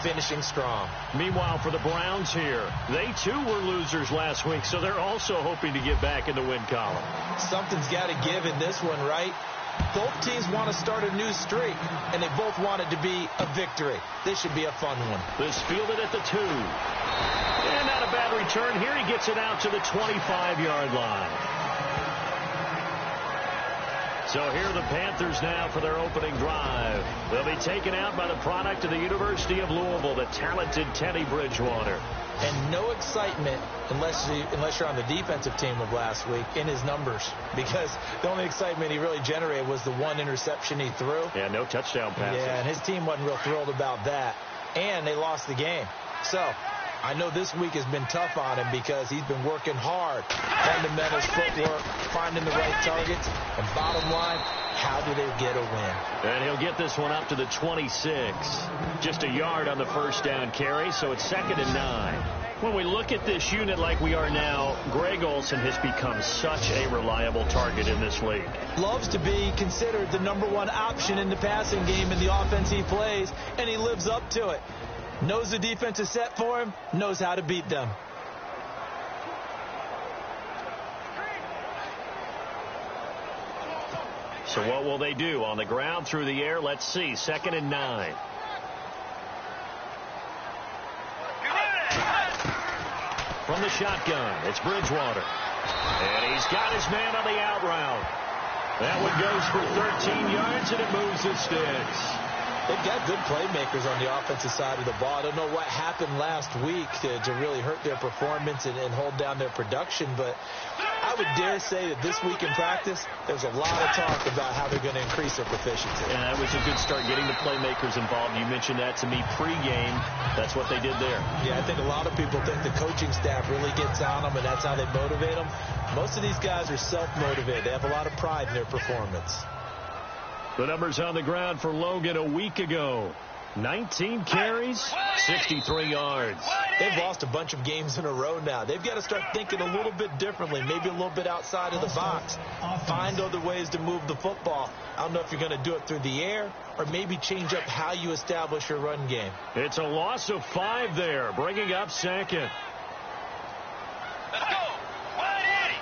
finishing strong. Meanwhile, for the Browns here, they too were losers last week, so they're also hoping to get back in the win column. Something's got to give in this one, right? Both teams want to start a new streak, and they both want it to be a victory. This should be a fun one. This fielded at the 2. And not a bad return here. He gets it out to the 25-yard line. So here are the Panthers now for their opening drive. They'll be taken out by the product of the University of Louisville, the talented Teddy Bridgewater. And no excitement unless you're on the defensive team of last week in his numbers, because the only excitement he really generated was the one interception he threw. Yeah, no touchdown passes. Yeah, and his team wasn't real thrilled about that. And they lost the game. So I know this week has been tough on him because he's been working hard. Fundamentals, footwork, finding the right targets. And bottom line, how do they get a win? And he'll get this one up to the 26. Just a yard on the first down carry, so it's 2nd and 9. When we look at this unit like we are now, Greg Olsen has become such a reliable target in this league. Loves to be considered the #1 option in the passing game in the offense he plays, and he lives up to it. Knows the defense is set for him, knows how to beat them. So what will they do? On the ground, through the air, let's see. 2nd and 9. From the shotgun, it's Bridgewater. And he's got his man on the out route. That one goes for 13 yards, and it moves the sticks. They've got good playmakers on the offensive side of the ball. I don't know what happened last week to really hurt their performance and hold down their production, but I would dare say that this week in practice, there's a lot of talk about how they're going to increase their proficiency. And that was a good start, getting the playmakers involved. You mentioned that to me pregame. That's what they did there. Yeah, I think a lot of people think the coaching staff really gets on them, and that's how they motivate them. Most of these guys are self-motivated. They have a lot of pride in their performance. The numbers on the ground for Logan a week ago. 19 carries, 63 yards. They've lost a bunch of games in a row now. They've got to start thinking a little bit differently, maybe a little bit outside of the box. Find other ways to move the football. I don't know if you're going to do it through the air or maybe change up how you establish your run game. It's a loss of 5 there, bringing up 2nd. Let's go. 180.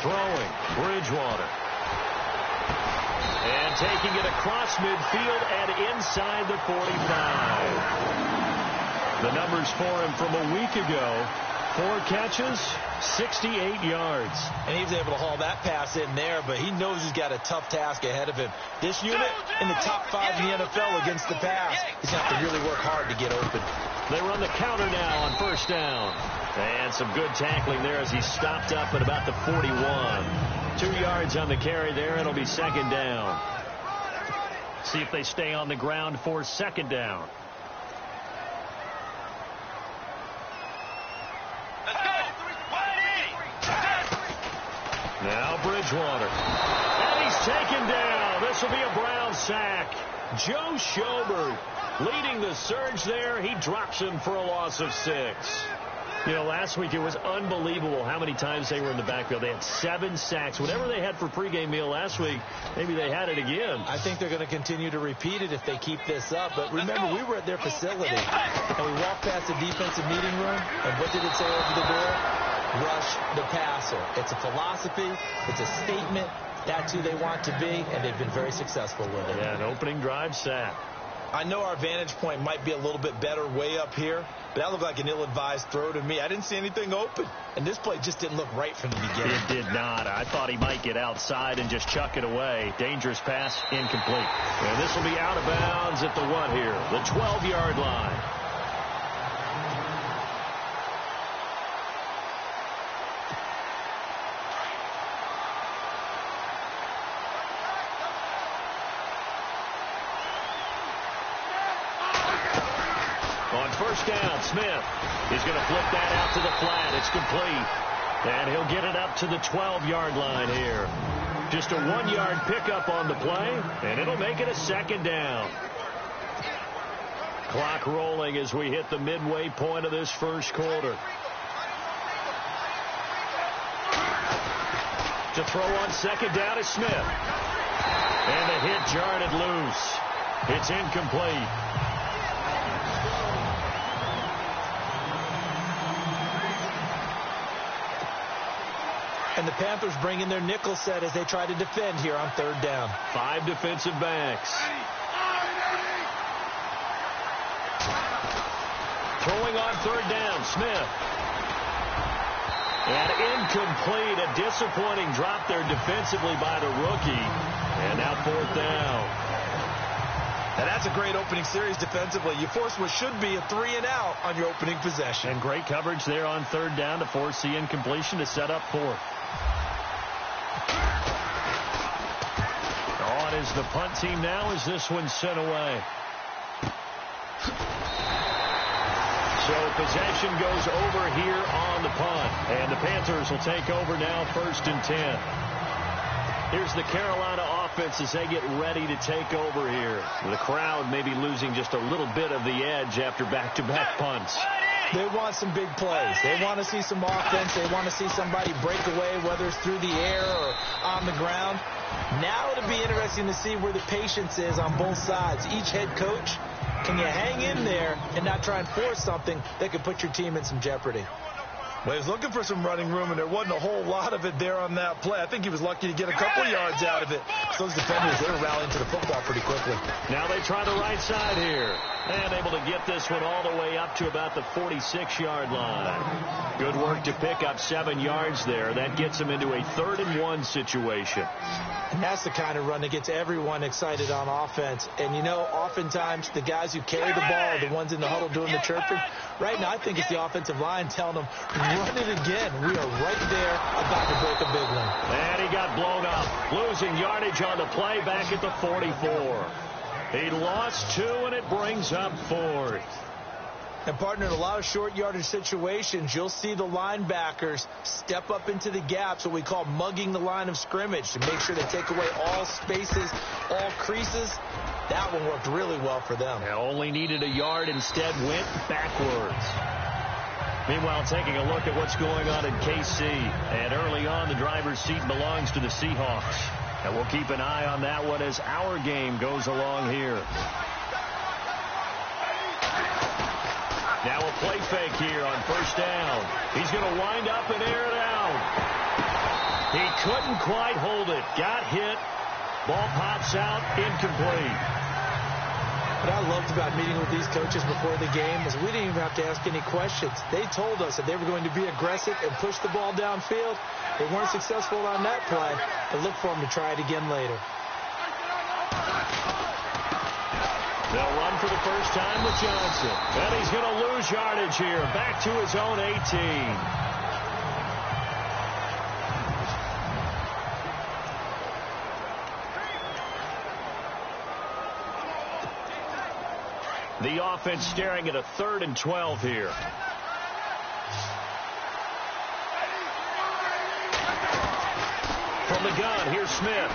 Throwing, Bridgewater. And taking it across midfield and inside the 45. The numbers for him from a week ago: 4 catches, 68 yards. And he was able to haul that pass in there, but he knows he's got a tough task ahead of him. This unit in the top 5 in the NFL against the pass. He's going to have to really work hard to get open. They run the counter now on 1st down. And some good tackling there as he stopped up at about the 41. 2 yards on the carry there. It'll be 2nd down. See if they stay on the ground for 2nd down. Let's go. 180. Now Bridgewater. And he's taken down. This will be a Brown sack. Joe Schobert leading the surge there. He drops him for a loss of 6. You know, last week it was unbelievable how many times they were in the backfield. They had 7 sacks. Whatever they had for pregame meal last week, maybe they had it again. I think they're going to continue to repeat it if they keep this up. But remember, we were at their facility, and we walked past the defensive meeting room, and what did it say over the door? Rush the passer. It's a philosophy. It's a statement. That's who they want to be, and they've been very successful with it. Yeah, an opening drive sack. I know our vantage point might be a little bit better way up here, but that looked like an ill-advised throw to me. I didn't see anything open, and this play just didn't look right from the beginning. It did not. I thought he might get outside and just chuck it away. Dangerous pass, incomplete. And this will be out of bounds at the what here? The 12-yard line. On 1st down, Smith is going to flip that out to the flat. It's complete. And he'll get it up to the 12-yard line here. Just a 1-yard pickup on the play, and it'll make it a 2nd down. Clock rolling as we hit the midway point of this first quarter. To throw on 2nd down is Smith. And the hit jarred it loose. It's incomplete. And the Panthers bring in their nickel set as they try to defend here on third down. 5 defensive backs. Throwing on third down, Smith. And incomplete, a disappointing drop there defensively by the rookie. And now fourth down. And that's a great opening series defensively. You force what should be a 3-and-out on your opening possession. And great coverage there on third down to force the incompletion to set up fourth. On is the punt team now as this one's sent away. So possession goes over here on the punt. And the Panthers will take over now, 1st and 10. Here's the Carolina offense as they get ready to take over here. The crowd maybe losing just a little bit of the edge after back-to-back punts. They want some big plays. They want to see some offense. They want to see somebody break away, whether it's through the air or on the ground. Now it'll be interesting to see where the patience is on both sides. Each head coach, can you hang in there and not try and force something that could put your team in some jeopardy? Well, he was looking for some running room, and there wasn't a whole lot of it there on that play. I think he was lucky to get a couple yards out of it. Those defenders, they were rallying to the football pretty quickly. Now they try the right side here. And able to get this one all the way up to about the 46-yard line. Good work to pick up 7 yards there. That gets them into a 3rd-and-1 situation. And that's the kind of run that gets everyone excited on offense. And, you know, oftentimes the guys who carry the ball are the ones in the huddle doing the chirping. Right now, I think it's the offensive line telling them, run it again. We are right there about to break a big one. And he got blown up. Losing yardage on the play back at the 44. He lost 2, and it brings up 4th. And, partner, in a lot of short yardage situations, you'll see the linebackers step up into the gaps, what we call mugging the line of scrimmage, to make sure they take away all spaces, all creases. That one worked really well for them. They only needed a yard, instead went backwards. Meanwhile, taking a look at what's going on in KC. And early on, the driver's seat belongs to the Seahawks. And we'll keep an eye on that one as our game goes along here. Now a play fake here on 1st down. He's going to wind up and air it out. He couldn't quite hold it. Got hit. Ball pops out. Incomplete. What I loved about meeting with these coaches before the game is we didn't even have to ask any questions. They told us that they were going to be aggressive and push the ball downfield. They weren't successful on that play, but look for them to try it again later. They'll run for the first time with Johnson. And he's going to lose yardage here. Back to his own 18. The offense staring at a 3rd and 12 here. From the gun, here's Smith.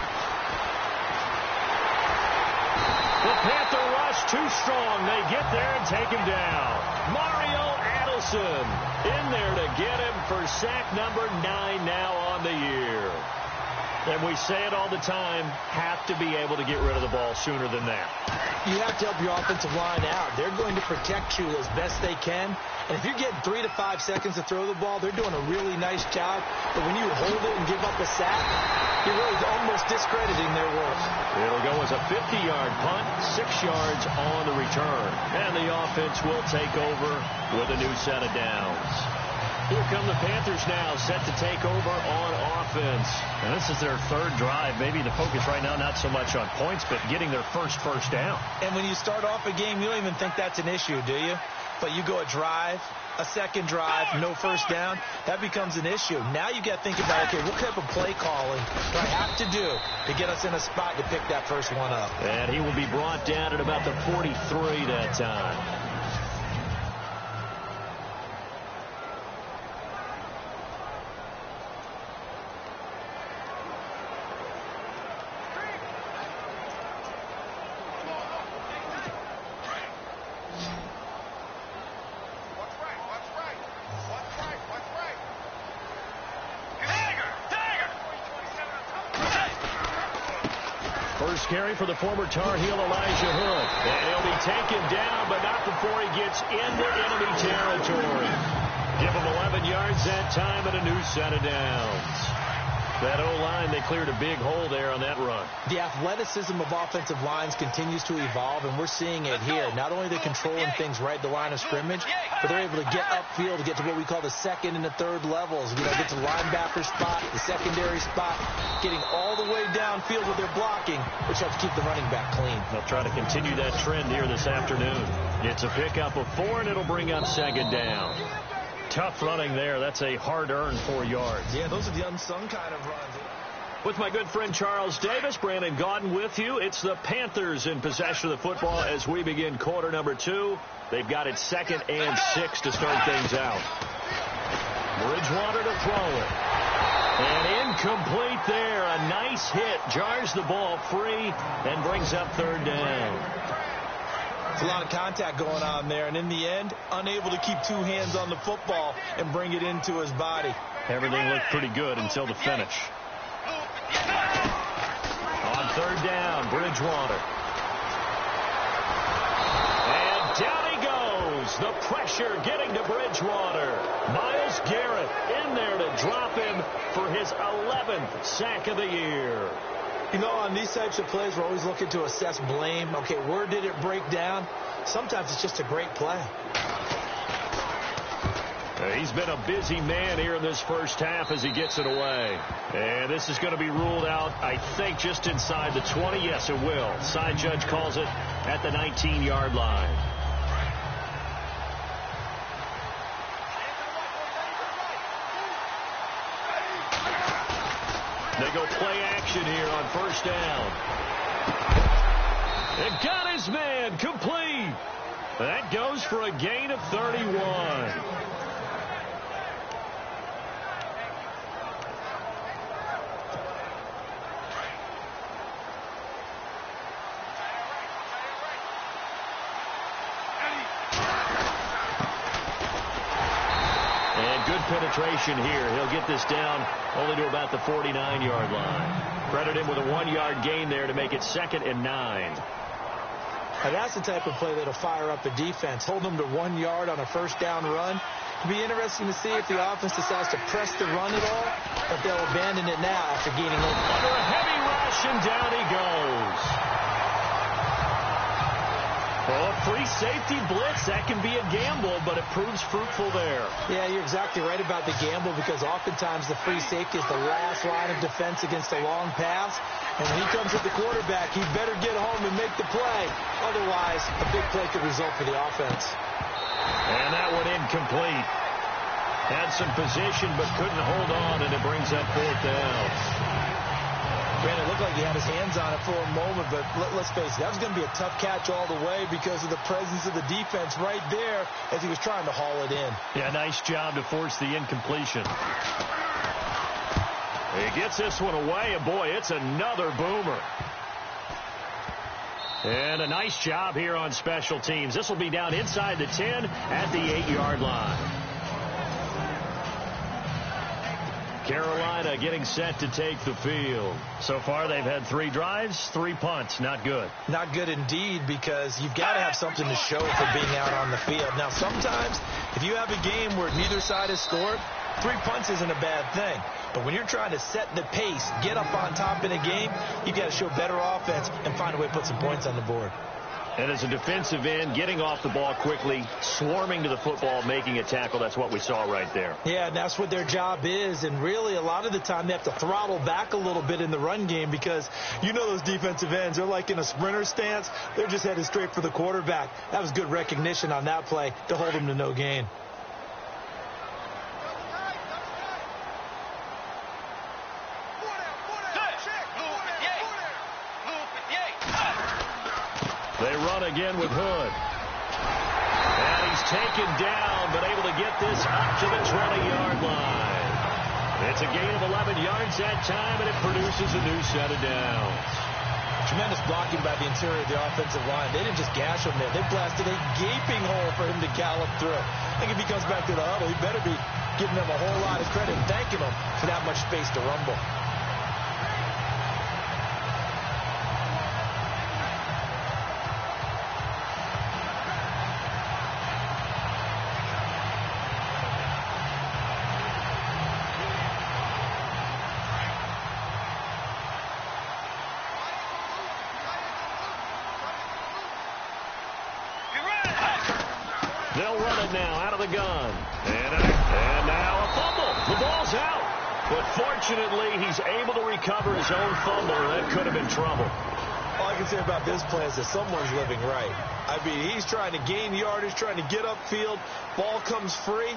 The Panther rush too strong. They get there and take him down. Mario Adelson in there to get him for sack number 9 now on the year. And we say it all the time, have to be able to get rid of the ball sooner than that. You have to help your offensive line out. They're going to protect you as best they can. And if you're getting 3 to 5 seconds to throw the ball, they're doing a really nice job. But when you hold it and give up a sack, you're really almost discrediting their work. It'll go as a 50-yard punt, 6 yards on the return. And the offense will take over with a new set of downs. Here come the Panthers now, set to take over on offense. And this is their 3rd drive. Maybe the focus right now not so much on points, but getting their first down. And when you start off a game, you don't even think that's an issue, do you? But you go a drive, a second drive, no first down, that becomes an issue. Now you got to think about, okay, what type of play calling do I have to do to get us in a spot to pick that first one up? And he will be brought down at about the 43 that time. Carry for the former Tar Heel Elijah Hood. And he'll be taken down, but not before he gets into enemy territory. Give him 11 yards that time and a new set of downs. That O-line, they cleared a big hole there on that run. The athleticism of offensive lines continues to evolve, and we're seeing it here. Not only are they controlling things right at the line of scrimmage, but they're able to get upfield to get to what we call the second and the third levels. You know, get to the linebacker spot, the secondary spot, getting all the way downfield with their blocking, which helps keep the running back clean. They'll try to continue that trend here this afternoon. It's a pickup of 4, and it'll bring up second down. Tough running there. That's a hard-earned 4 yards. Yeah, those are the unsung kind of runs. With my good friend Charles Davis, Brandon Gaudin with you. It's the Panthers in possession of the football as we begin quarter number 2. They've got it 2nd and 6 to start things out. Bridgewater to throw it. And incomplete there. A nice hit. Jars the ball free and brings up 3rd down. There's a lot of contact going on there, and in the end, unable to keep 2 hands on the football and bring it into his body. Everything looked pretty good until the finish. On 3rd down, Bridgewater. And down he goes. The pressure getting to Bridgewater. Myles Garrett in there to drop him for his 11th sack of the year. You know, on these types of plays, we're always looking to assess blame. Okay, where did it break down? Sometimes it's just a great play. He's been a busy man here in this first half as he gets it away. And this is going to be ruled out, I think, just inside the 20. Yes, it will. Side judge calls it at the 19-yard line. They go play action here on 1st down. It got his man complete. That goes for a gain of 31. Good penetration here. He'll get this down only to about the 49-yard line. Credit him with a 1-yard gain there to make it 2nd and 9. Now that's the type of play that'll fire up a defense. Hold them to 1 yard on a 1st down run. It'll be interesting to see if the offense decides to press the run at all, or if they'll abandon it now after gaining under a heavy rush, and down he goes. Well, a free safety blitz, that can be a gamble, but it proves fruitful there. Yeah, you're exactly right about the gamble, because oftentimes the free safety is the last line of defense against a long pass. And when he comes at the quarterback, he better get home and make the play. Otherwise, a big play could result for the offense. And that one incomplete. Had some position, but couldn't hold on, and it brings up 4th down. Man, it looked like he had his hands on it for a moment, but let's face it, that was going to be a tough catch all the way because of the presence of the defense right there as he was trying to haul it in. Yeah, nice job to force the incompletion. He gets this one away, and boy, it's another boomer. And a nice job here on special teams. This will be down inside the 10 at the 8-yard line. Carolina getting set to take the field. So far, they've had 3 drives, 3 punts. Not good. Not good indeed, because you've got to have something to show for being out on the field. Now, sometimes, if you have a game where neither side has scored, 3 punts isn't a bad thing. But when you're trying to set the pace, get up on top in a game, you've got to show better offense and find a way to put some points on the board. And as a defensive end, getting off the ball quickly, swarming to the football, making a tackle, that's what we saw right there. Yeah, and that's what their job is. And really, a lot of the time, they have to throttle back a little bit in the run game because you know those defensive ends, they're like in a sprinter stance. They're just headed straight for the quarterback. That was good recognition on that play to hold them to no gain. They run again with Hood. And he's taken down, but able to get this up to the 20-yard line. It's a gain of 11 yards that time, and it produces a new set of downs. Tremendous blocking by the interior of the offensive line. They didn't just gash him there. They blasted a gaping hole for him to gallop through. I think if he comes back to the huddle, he better be giving them a whole lot of credit and thanking them for that much space to rumble. They'll run it now out of the gun. And now a fumble. The ball's out. But fortunately, he's able to recover his own fumble, or that could have been trouble. All I can say about this play is that someone's living right. I mean, he's trying to gain yardage, trying to get upfield. Ball comes free.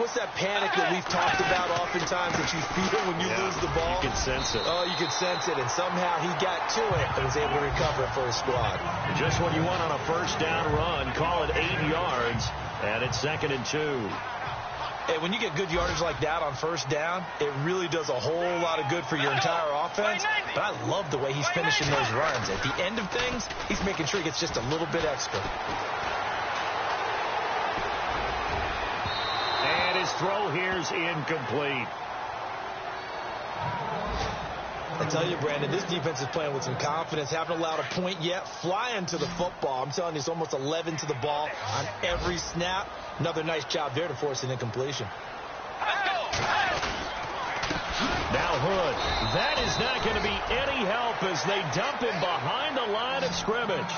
What's that panic that we've talked about oftentimes that you feel when you lose the ball? You can sense it. Oh, you can sense it. And somehow he got to it and was able to recover it for his squad. Just what you want on a first down run. Call it 8 yards, and it's 2nd and 2. And when you get good yardage like that on first down, it really does a whole lot of good for your entire offense. But I love the way he's finishing those runs. At the end of things, he's making sure he gets just a little bit extra. And his throw here's incomplete. I tell you, Brandon, this defense is playing with some confidence. Haven't allowed a point yet. Flying to the football. I'm telling you, it's almost 11 to the ball on every snap. Another nice job there to force an incompletion. Now Hood. That is not going to be any help as they dump him behind the line of scrimmage.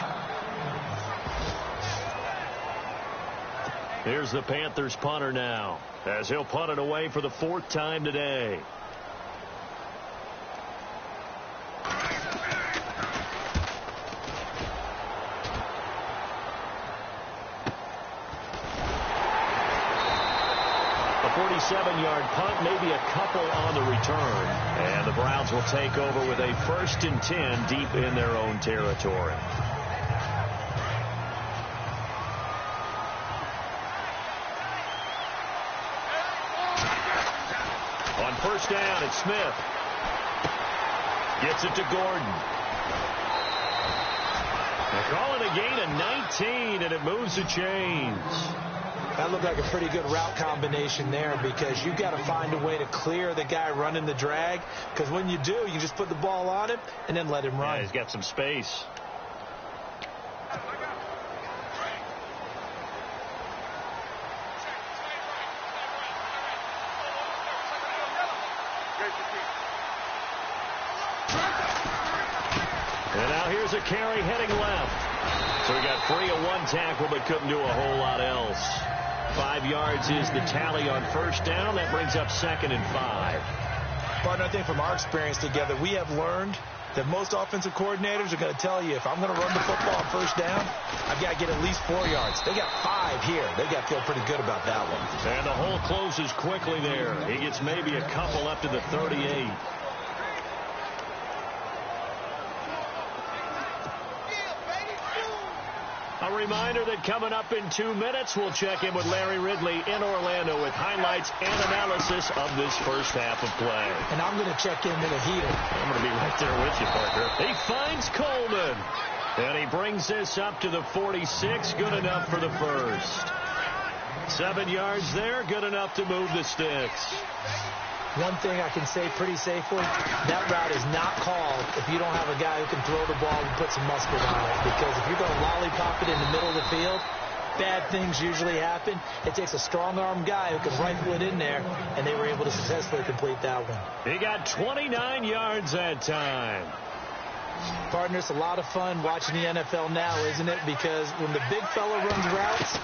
Here's the Panthers punter now, as he'll punt it away for the 4th time today. A 47-yard punt, maybe a couple on the return. And the Browns will take over with a 1st and 10 deep in their own territory. On first down, it's Smith. Gets it to Gordon. They call it a gain of 19, and it moves the chains. That looked like a pretty good route combination there because you've got to find a way to clear the guy running the drag, because when you do, you just put the ball on him and then let him run. Yeah, he's got some space. And now here's a carry heading left. So he got free of 1 tackle but couldn't do a whole lot else. 5 yards is the tally on first down. That brings up 2nd and 5. Partner, I think from our experience together, we have learned that most offensive coordinators are going to tell you, if I'm going to run the football on first down, I've got to get at least 4 yards. They got 5 here. They got to feel pretty good about that one. And the hole closes quickly there. He gets maybe a couple up to the 38. A reminder that coming up in 2 minutes, we'll check in with Larry Ridley in Orlando with highlights and analysis of this first half of play. And I'm going to check in with a heater. I'm going to be right there with you, partner. He finds Coleman. And he brings this up to the 46. Good enough for the first. 7 yards there. Good enough to move the sticks. One thing I can say pretty safely, that route is not called if you don't have a guy who can throw the ball and put some muscle on it. Because if you're going to lollipop it in the middle of the field, bad things usually happen. It takes a strong-arm guy who can rifle it in there, and they were able to successfully complete that one. He got 29 yards that time. Partner, it's a lot of fun watching the NFL now, isn't it? Because when the big fella runs routes,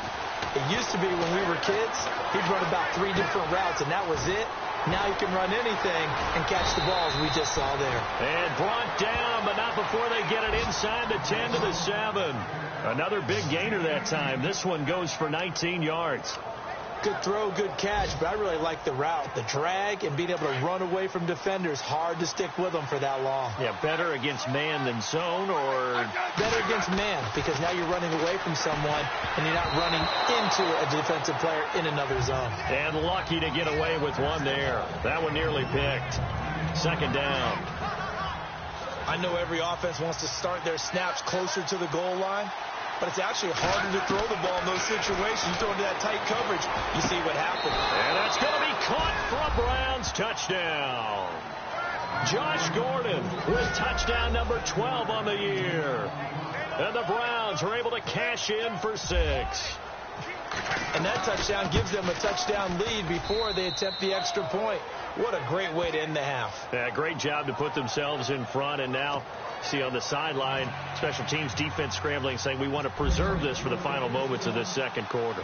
it used to be when we were kids, he'd run about 3 different routes, and that was it. Now you can run anything and catch the balls we just saw there. And brought down, but not before they get it inside the 10 to the 7. Another big gainer that time. This one goes for 19 yards. Good throw, good catch, but I really like the route. The drag and being able to run away from defenders. Hard to stick with them for that long. Yeah, better against man than zone, or better against man, because now you're running away from someone and you're not running into a defensive player in another zone. And lucky to get away with one there. That one nearly picked. 2nd down. I know every offense wants to start their snaps closer to the goal line, but it's actually harder to throw the ball in those situations. You throw into that tight coverage, you see what happens. And that's going to be caught for a Browns touchdown. Josh Gordon with touchdown number 12 on the year. And the Browns are able to cash in for 6. And that touchdown gives them a touchdown lead before they attempt the extra point. What a great way to end the half. Yeah, great job to put themselves in front. And now, see on the sideline, special teams defense scrambling, saying we want to preserve this for the final moments of this second quarter.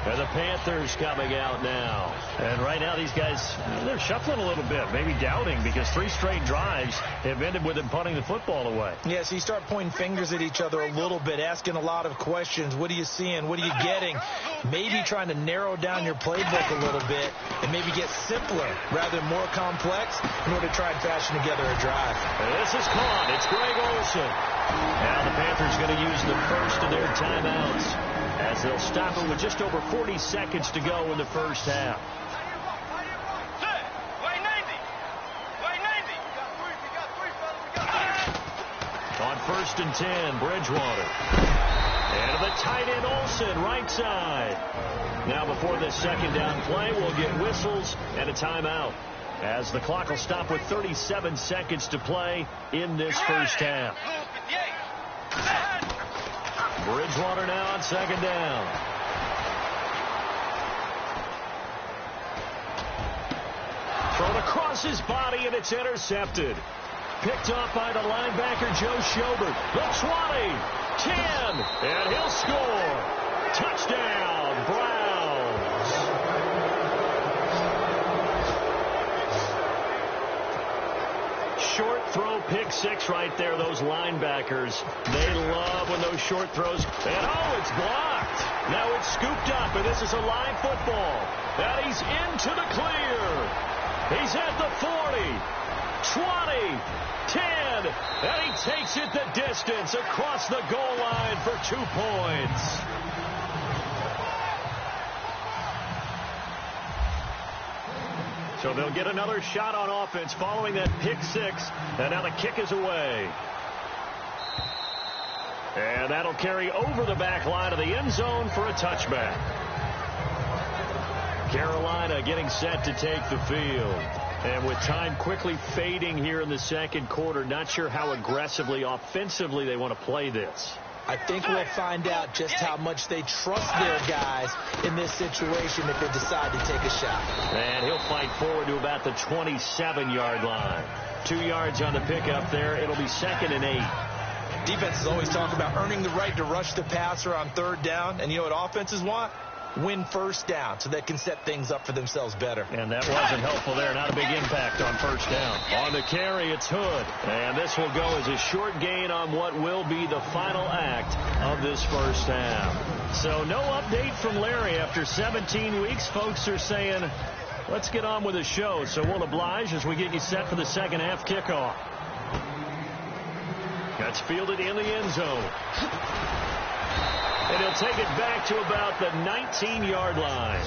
And the Panthers coming out now. And right now these guys, they're shuffling a little bit, maybe doubting, because 3 straight drives have ended with them punting the football away. Yeah, so you start pointing fingers at each other a little bit, asking a lot of questions. What are you seeing? What are you getting? Maybe trying to narrow down your playbook a little bit and maybe get simpler rather than more complex in order to try and fashion together a drive. And this is caught. It's Greg Olsen. Now the Panthers going to use the first of their timeouts, as they'll stop it with just over 40 seconds to go in the first half. On 1st and 10, Bridgewater. And to the tight end, Olsen, right side. Now before this second down play, we'll get whistles and a timeout, as the clock will stop with 37 seconds to play in this first half. Bridgewater now on second down. Thrown across his body, and it's intercepted. Picked up by the linebacker, Joe Schobert. The 20, 10, and he'll score. Touchdown, Browns. Short throw, pick 6 right there. Those linebackers, they love when those short throws. And oh, it's blocked. Now it's scooped up, and this is a live football. And he's into the clear. He's at the 40, 20, 10, and he takes it the distance across the goal line for 2 points. So they'll get another shot on offense following that pick 6, and now the kick is away. And that'll carry over the back line of the end zone for a touchback. Carolina getting set to take the field. And with time quickly fading here in the second quarter, not sure how aggressively, offensively they want to play this. I think we'll find out just how much they trust their guys in this situation if they decide to take a shot. And he'll fight forward to about the 27-yard line. 2 yards on the pickup there. It'll be 2nd and 8. Defenses always talk about earning the right to rush the passer on 3rd down. And you know what offenses want? Win 1st down so they can set things up for themselves better. And that wasn't helpful there. Not a big impact on 1st down. On the carry, it's Hood. And this will go as a short gain on what will be the final act of this first half. So no update from Larry after 17 weeks. Folks are saying, let's get on with the show. So we'll oblige as we get you set for the second half kickoff. That's fielded in the end zone. And he'll take it back to about the 19-yard line.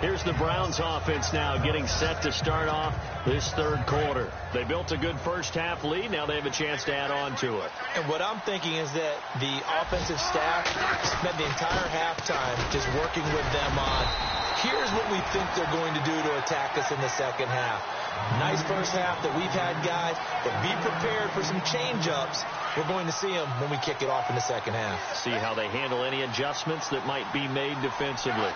Here's the Browns offense now getting set to start off this 3rd quarter. They built a good first half lead. Now they have a chance to add on to it. And what I'm thinking is that the offensive staff spent the entire halftime just working with them on, here's what we think they're going to do to attack us in the second half. Nice first half that we've had, guys, but be prepared for some change-ups. We're going to see them when we kick it off in the second half. See how they handle any adjustments that might be made defensively.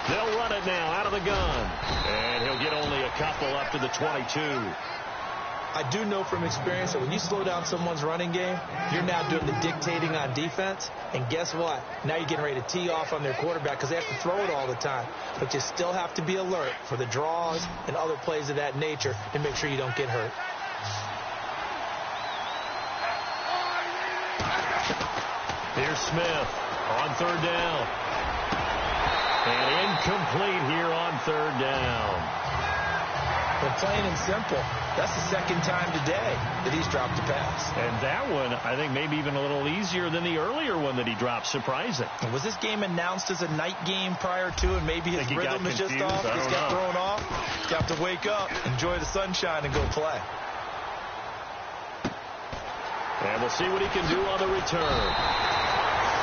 They'll run it now out of the gun. And he'll get only a couple up to the 22. I do know from experience that when you slow down someone's running game, you're now doing the dictating on defense. And guess what? Now you're getting ready to tee off on their quarterback because they have to throw it all the time. But you still have to be alert for the draws and other plays of that nature and make sure you don't get hurt. Here's Smith on 3rd down. And incomplete here on 3rd down. But plain and simple, that's the 2nd time today that he's dropped a pass. And that one, I think, maybe even a little easier than the earlier one that he dropped. Surprising. Was this game announced as a night game prior to, and maybe his rhythm is just off? He's got thrown off. He's got to wake up, enjoy the sunshine, and go play. And we'll see what he can do on the return.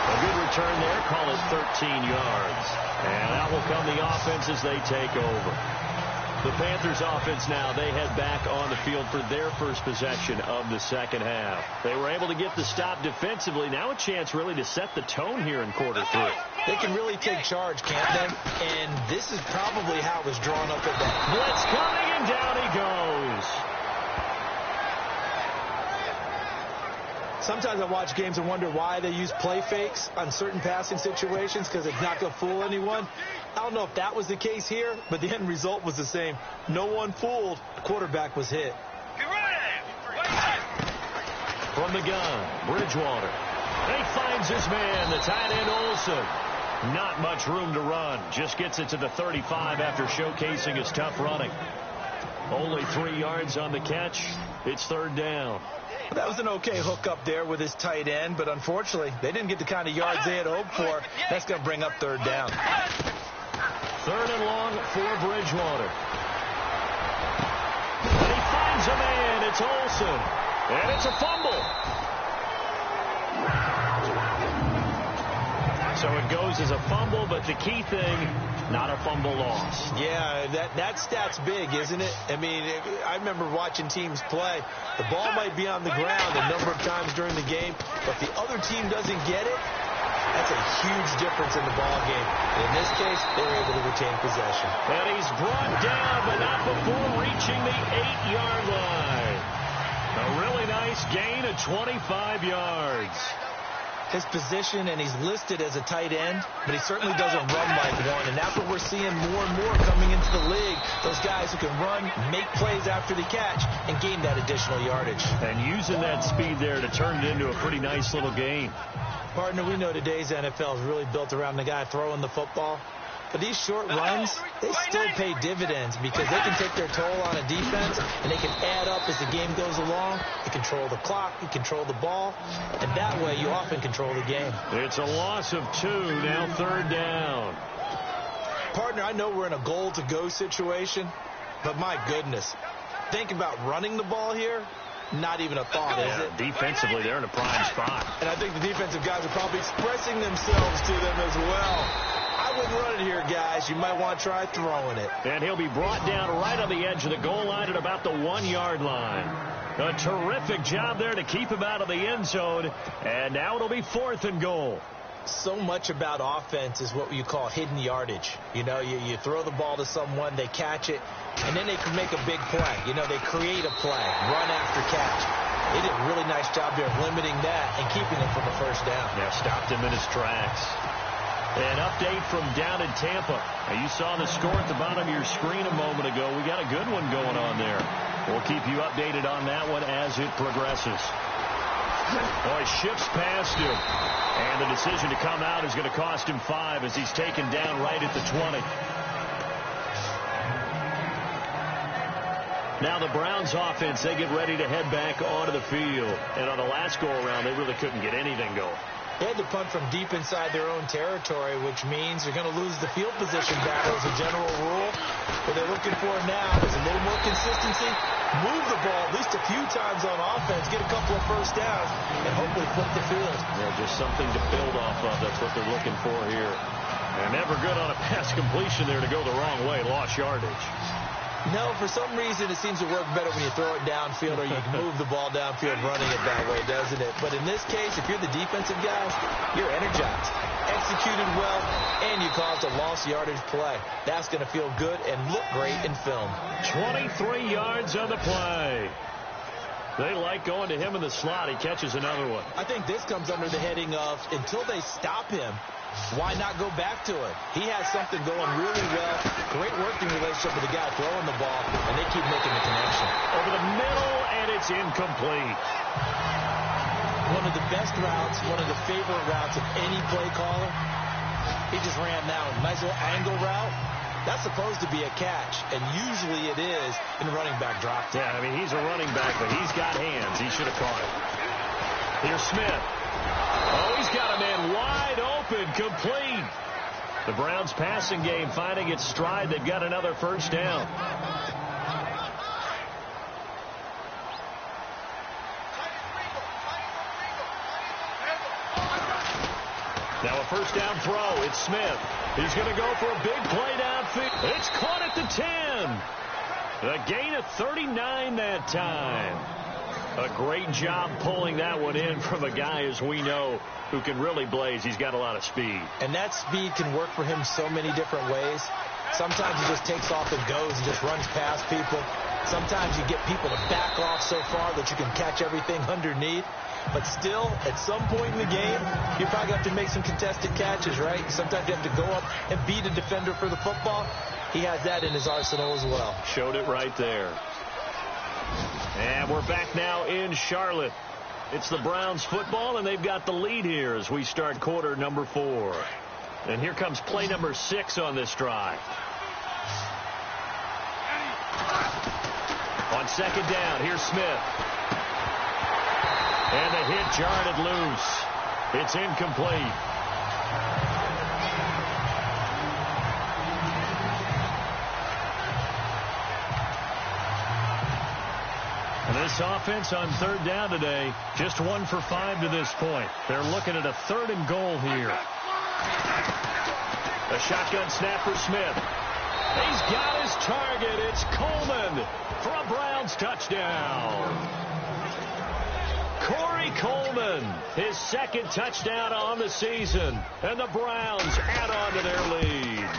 A good return there. Call it 13 yards. And out will come the offense as they take over. The Panthers offense now, they head back on the field for their first possession of the second half. They were able to get the stop defensively. Now a chance really to set the tone here in quarter three. They can really take charge, can't they? And this is probably how it was drawn up at that. Blitz coming, and down he goes. Sometimes I watch games and wonder why they use play fakes on certain passing situations because it's not going to fool anyone. I don't know if that was the case here, but the end result was the same. No one fooled. The quarterback was hit. From the gun, Bridgewater. He finds his man, the tight end Olsen. Not much room to run. Just gets it to the 35 after showcasing his tough running. Only 3 yards on the catch. It's third down. That was an okay hook up there with his tight end, but unfortunately, they didn't get the kind of yards they had hoped for. That's going to bring up third down. Third and long for Bridgewater. And he finds a man. It's Olsen. And it's a fumble. So it goes as a fumble, but the key thing, not a fumble loss. Yeah, that stat's big, isn't it? I mean, I remember watching teams play. The ball might be on the ground a number of times during the game, but if the other team doesn't get it, that's a huge difference in the ball game. And in this case, they were able to retain possession. And he's brought down, but not before reaching the 8-yard line. A really nice gain of 25 yards. His position, and he's listed as a tight end, but he certainly doesn't run like one, and that's what we're seeing more and more coming into the league. Those guys who can run, make plays after the catch, and gain that additional yardage. And using that speed there to turn it into a pretty nice little gain. Partner, we know today's NFL is really built around the guy throwing the football. But these short runs, they still pay dividends because they can take their toll on a defense, and they can add up as the game goes along. You control the clock, you control the ball, and that way you often control the game. It's a loss of 2, now third down. Partner, I know we're in a goal-to-go situation, but my goodness, think about running the ball here. Not even a thought, is it? Defensively, they're in a prime spot. And I think the defensive guys are probably expressing themselves to them as well. I wouldn't run it here, guys. You might want to try throwing it. And he'll be brought down right on the edge of the goal line at about the 1-yard line. A terrific job there to keep him out of the end zone. And now it'll be 4th and goal. So much about offense is what you call hidden yardage. You know, you throw the ball to someone, they catch it, and then they can make a big play. You know, they create a play, run after catch. They did a really nice job there of limiting that and keeping him from the first down. Yeah, stopped him in his tracks. An update from down in Tampa. Now, you saw the score at the bottom of your screen a moment ago. We got a good one going on there. We'll keep you updated on that one as it progresses. Boy, shifts past him. And the decision to come out is going to cost him 5 as he's taken down right at the 20. Now the Browns offense, they get ready to head back onto the field. And on the last go-around, they really couldn't get anything going. They had to punt from deep inside their own territory, which means they're going to lose the field position battle as a general rule. What they're looking for now is a little more consistency, move the ball at least a few times on offense, get a couple of first downs, and hopefully flip the field. Yeah, just something to build off of. That's what they're looking for here. And never good on a pass completion there to go the wrong way. Lost yardage. No, for some reason, it seems to work better when you throw it downfield or you can move the ball downfield running it that way, doesn't it? But in this case, if you're the defensive guys, you're energized, executed well, and you caused a lost yardage play. That's going to feel good and look great in film. 23 yards on the play. They like going to him in the slot. He catches another one. I think this comes under the heading of until they stop him, why not go back to it? He has something going really well. Great working relationship with the guy throwing the ball, and they keep making the connection. Over the middle, and it's incomplete. One of the best routes, one of the favorite routes of any play caller. He just ran that one. Nice little angle route. That's supposed to be a catch, and usually it is, and the running back dropped it. Yeah, I mean, he's a running back, but he's got hands. He should have caught it. Here's Smith. Oh, he's got a man wide open, complete. The Browns passing game finding its stride. They've got another first down. Now a first down throw. It's Smith. He's going to go for a big play downfield. It's caught at the 10. A gain of 39 that time. A great job pulling that one in from a guy, as we know, who can really blaze. He's got a lot of speed. And that speed can work for him so many different ways. Sometimes he just takes off and goes and just runs past people. Sometimes you get people to back off so far that you can catch everything underneath. But still, at some point in the game, you probably have to make some contested catches, right? Sometimes you have to go up and beat a defender for the football. He has that in his arsenal as well. Showed it right there. And we're back now in Charlotte. It's the Browns football, and they've got the lead here as we start quarter number 4. And here comes play number 6 on this drive. On second down, here's Smith. And the hit jarred it loose. It's incomplete. And this offense on third down today, just 1 for 5 to this point. They're looking at a 3rd and goal here. A shotgun snap for Smith. He's got his target. It's Coleman for a Browns touchdown. Corey Coleman, his 2nd touchdown on the season. And the Browns add on to their lead.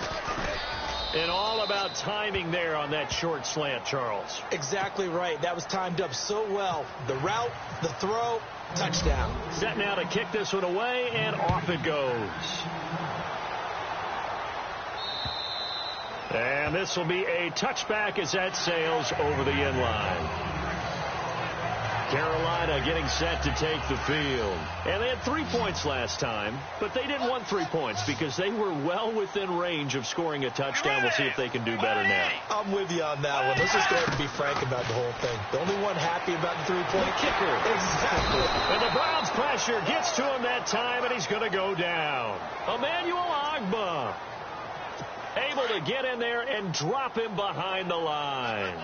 And all about timing there on that short slant, Charles. Exactly right. That was timed up so well. The route, the throw, touchdown. Set now to kick this one away, and off it goes. And this will be a touchback as that sails over the end line. Carolina getting set to take the field. And they had 3 points last time, but they didn't want 3 points because they were well within range of scoring a touchdown. We'll see if they can do better now. I'm with you on that one. Let's just go ahead and be frank about the whole thing. The only one happy about the 3-point kicker. Exactly. And the Browns pressure gets to him that time, and he's going to go down. Emmanuel Ogbah able to get in there and drop him behind the line.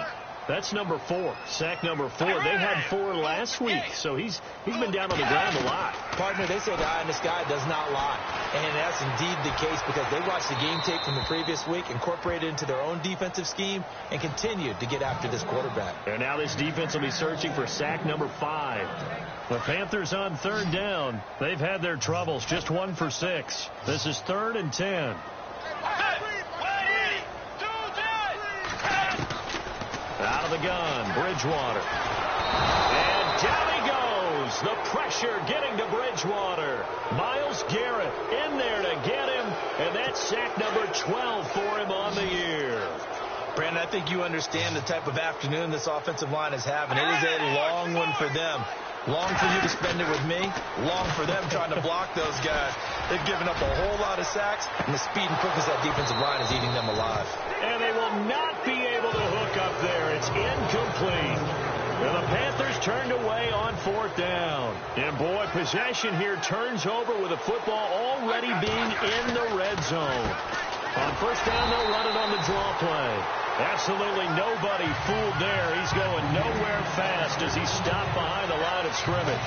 That's number 4, sack number 4. They had 4 last week, so he's been down on the ground a lot. Partner, they say the eye in the sky does not lie. And that's indeed the case because they watched the game tape from the previous week, incorporated it into their own defensive scheme, and continued to get after this quarterback. And now this defense will be searching for sack number 5. The Panthers on third down. They've had their troubles, just 1 for 6. This is 3rd and 10. Out of the gun, Bridgewater. And down he goes. The pressure getting to Bridgewater. Myles Garrett in there to get him. And that's sack number 12 for him on the year. Brandon, I think you understand the type of afternoon this offensive line is having. It is a long one for them. Long for you to spend it with me. Long for them trying to block those guys. They've given up a whole lot of sacks, and the speed and quickness of that defensive line is eating them alive. And they will not be able to hook up there. It's incomplete. And the Panthers turned away on 4th down. And, boy, possession here turns over with the football already being in the red zone. On first down, they'll run it on the draw play. Absolutely nobody fooled there. He's going nowhere fast as he's stopped behind the line of scrimmage.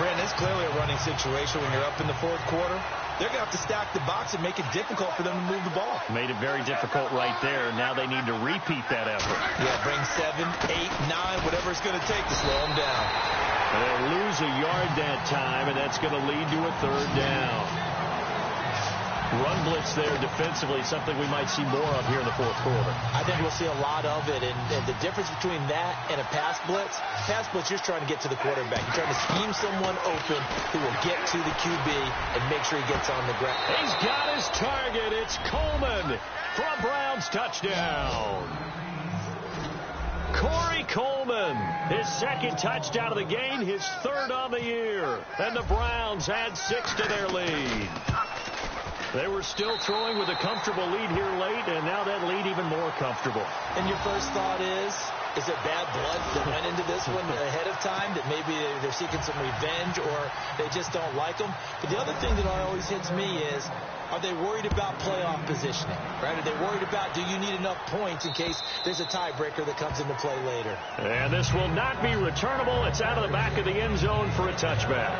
Brandon, it's clearly a running situation when you're up in the 4th quarter. They're going to have to stack the box and make it difficult for them to move the ball. Made it very difficult right there. Now they need to repeat that effort. Yeah, bring 7, 8, 9, whatever it's going to take to slow them down. And they'll lose a yard that time, and that's going to lead to a 3rd down. Run blitz there defensively, something we might see more of here in the 4th quarter. I think we'll see a lot of it, and the difference between that and a pass blitz, you're just trying to get to the quarterback. You're trying to scheme someone open who will get to the QB and make sure he gets on the ground. He's got his target. It's Coleman for a Browns touchdown. Corey Coleman, his 2nd touchdown of the game, his 3rd on the year. And the Browns add 6 to their lead. They were still throwing with a comfortable lead here late, and now that lead even more comfortable. And your first thought is it bad blood that went into this one ahead of time, that maybe they're seeking some revenge or they just don't like them? But the other thing that always hits me is, are they worried about playoff positioning? Right? Are they worried about, do you need enough points in case there's a tiebreaker that comes into play later? And this will not be returnable. It's out of the back of the end zone for a touchback.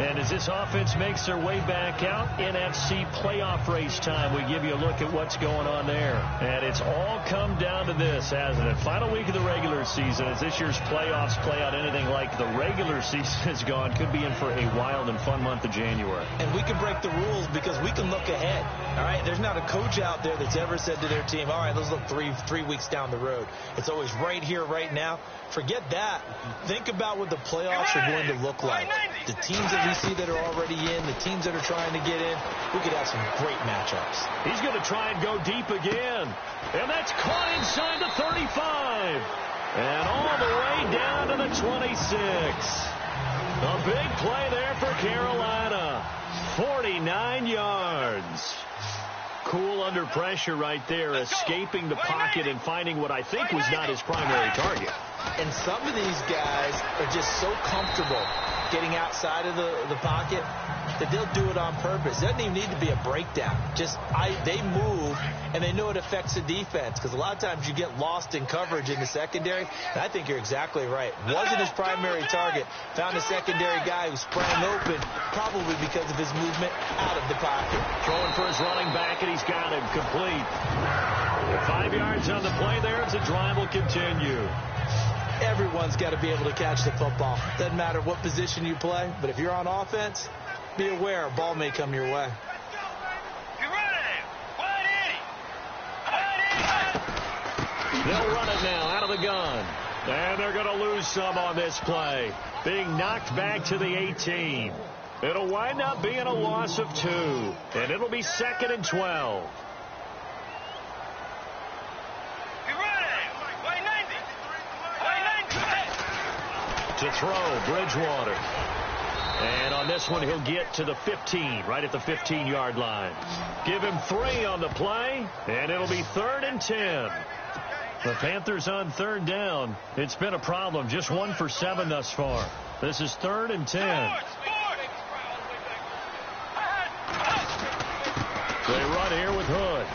And as this offense makes their way back out, NFC playoff race time, we give you a look at what's going on there. And it's all come down to this, hasn't it? Final week of the regular season, as this year's playoffs play out anything like the regular season has gone, could be in for a wild and fun month of January. And we can break the rules because we can look ahead. All right, there's not a coach out there that's ever said to their team, all right, let's look three weeks down the road. It's always right here, right now. Forget that. Think about what the playoffs are going to look like. The teams that we see that are already in, the teams that are trying to get in, we could have some great matchups. He's going to try and go deep again. And that's caught inside the 35. And all the way down to the 26. A big play there for Carolina. 49 yards. Cool under pressure right there, escaping the pocket and finding what I think was not his primary target. And some of these guys are just so comfortable getting outside of the pocket that they'll do it on purpose. It doesn't even need to be a breakdown. They move, and they know it affects the defense because a lot of times you get lost in coverage in the secondary. And I think you're exactly right. Wasn't his primary target. Found a secondary guy who sprang open, probably because of his movement out of the pocket. Throwing for his running back, and he's got him complete. 5 yards on the play there as the drive will continue. Everyone's got to be able to catch the football. Doesn't matter what position you play, but if you're on offense, be aware a ball may come your way. They'll run it now out of the gun. And they're going to lose some on this play. Being knocked back to the 18. It'll wind up being a loss of 2. And it'll be 2nd and 12. To throw, Bridgewater. And on this one, he'll get to the 15, right at the 15-yard line. Give him 3 on the play, and it'll be 3rd and 10. The Panthers on 3rd down. It's been a problem. Just 1 for 7 thus far. This is 3rd and 10. They run here with Hood.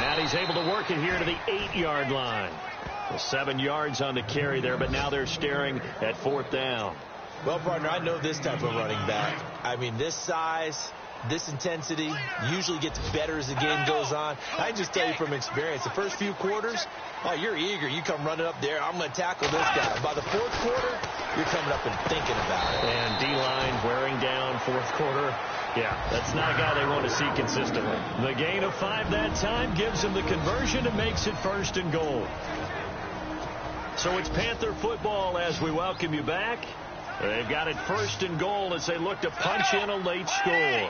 And he's able to work it here to the 8-yard line. Well, 7 yards on the carry there, but now they're staring at 4th down. Well, partner, I know this type of running back. I mean, this size, this intensity usually gets better as the game goes on. I just tell you from experience, the first few quarters, oh, you're eager. You come running up there. I'm going to tackle this guy. By the 4th quarter, you're coming up and thinking about it. And D-line wearing down 4th quarter. Yeah, that's not a guy they want to see consistently. The gain of 5 that time gives him the conversion and makes it 1st and goal. So it's Panther football as we welcome you back. They've got it 1st and goal as they look to punch in a late score.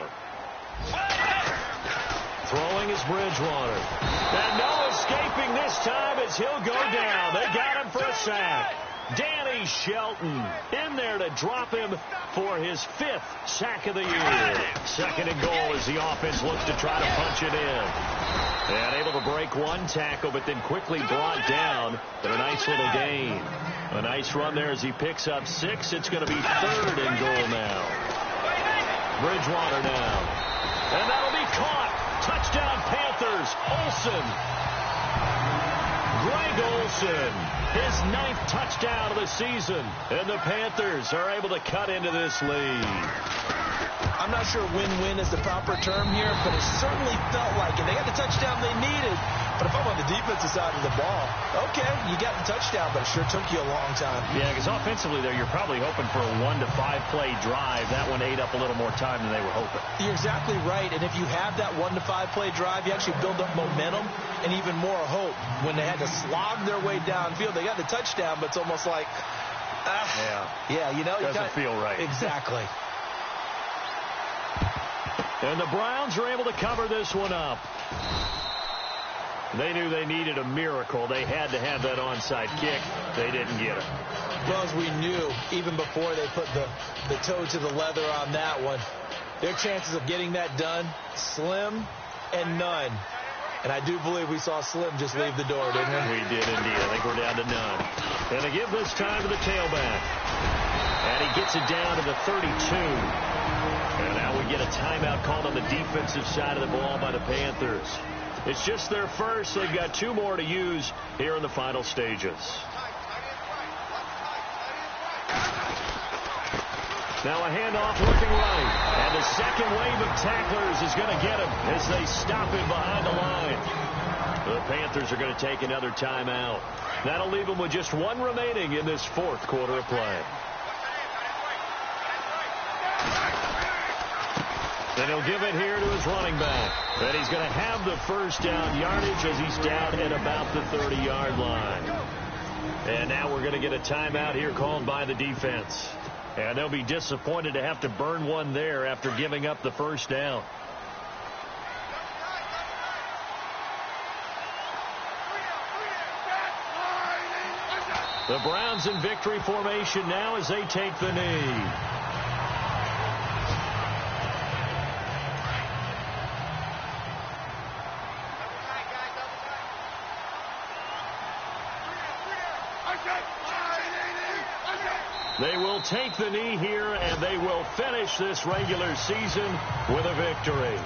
Throwing is Bridgewater. And no escaping this time as he'll go down. They got him for a sack. Danny Shelton in there to drop him for his 5th sack of the year. 2nd and goal as the offense looks to try to punch it in. And able to break 1 tackle, but then quickly brought down. But a nice little gain. A nice run there as he picks up 6. It's going to be 3rd and goal now. Bridgewater now. And that'll be caught. Touchdown Panthers. Olsen. Greg Olsen. His 9th touchdown of the season. And the Panthers are able to cut into this lead. I'm not sure win-win is the proper term here, but it certainly felt like it. They got the touchdown they needed. But if I'm on the defensive side of the ball, okay, you got the touchdown, but it sure took you a long time. Yeah, because offensively there, you're probably hoping for a 1 to 5 play drive. That one ate up a little more time than they were hoping. You're exactly right. And if you have that 1 to 5 play drive, you actually build up momentum and even more hope. When they had to slog their way downfield, they got the touchdown, but it's almost like, yeah, you know, doesn't feel right. Exactly. And the Browns are able to cover this one up. They knew they needed a miracle. They had to have that onside kick. They didn't get it. Well, as we knew, even before they put the toe to the leather on that one, their chances of getting that done, slim and none. And I do believe we saw Slim just leave the door, didn't we? We did indeed. I think we're down to none. And they give this time to the tailback. And he gets it down to the 32. And now we get a timeout called on the defensive side of the ball by the Panthers. It's just their first. They've got 2 more to use here in the final stages. Now a handoff looking right. And the second wave of tacklers is going to get him as they stop him behind the line. The Panthers are going to take another timeout. That'll leave them with just one remaining in this fourth quarter of play. And he'll give it here to his running back. And he's going to have the first down yardage as he's down at about the 30-yard line. And now we're going to get a timeout here called by the defense. And they'll be disappointed to have to burn one there after giving up the first down. The Browns in victory formation now as they take the knee. They will take the knee here, and they will finish this regular season with a victory.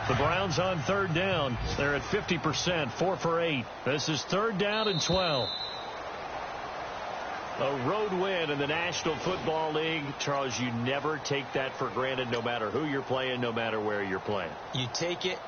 The Browns on third down. They're at 50%, 4 for 8. This is third down and 12. A road win in the National Football League. Charles, you never take that for granted, no matter who you're playing, no matter where you're playing. You take it.